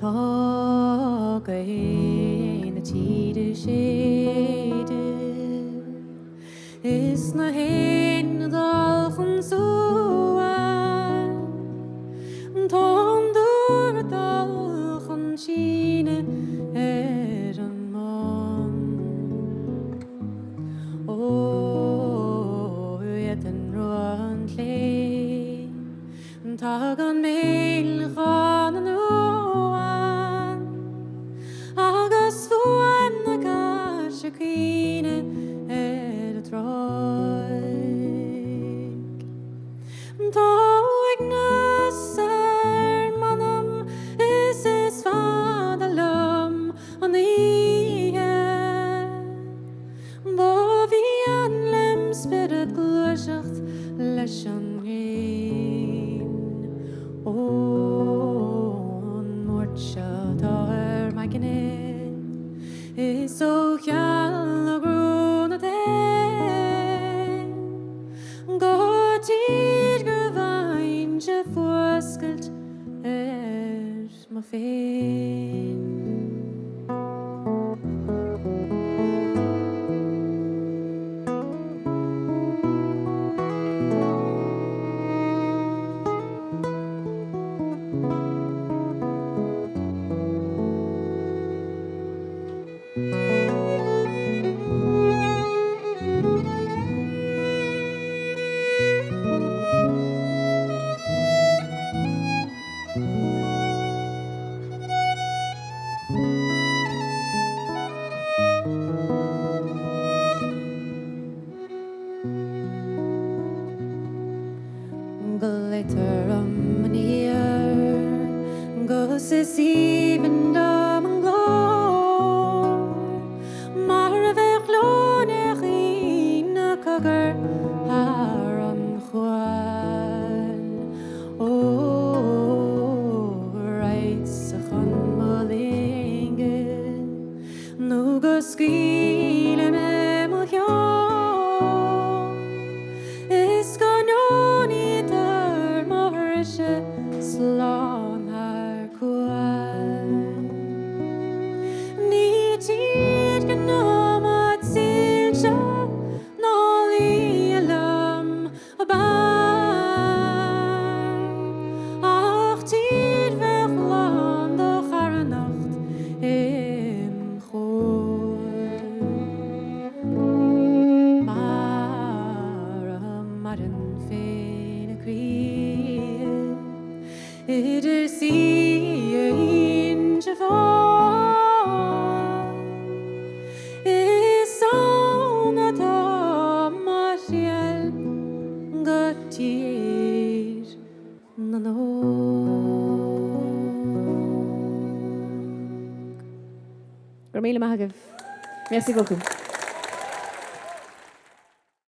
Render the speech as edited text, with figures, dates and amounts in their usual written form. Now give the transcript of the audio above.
Tá go héana tíide séide is na héana dalchan súan Tá dúr dalchan síne an man Ó an ruan lé Tá gan méil chan an uan agus fuaim na gas a cíine a troig Tá ag nas manam is fada lum an ihe Ba bhí an lim spirit glúiseacht leis an réin Ó an mórt seo táir mai gine is ó cheall a grúna dé Go tír gur bhain se fuascailt ma féin Glitter an ear Gus is even dam an glór Mar a bheith glónach na cogur har an chuan Ó right sa chan molinge nó go scíle me mo cheol Is go nóní tar marse slán har cuan Ní tír gan nómad sílte nálí alam a bar Ach tír bheith lán do charanacht im chóir Mar an féin a críomh Idir síon se fáil Is án atá mar siad go tír na nóg. Gur míle maithagah. Merci beaucoup.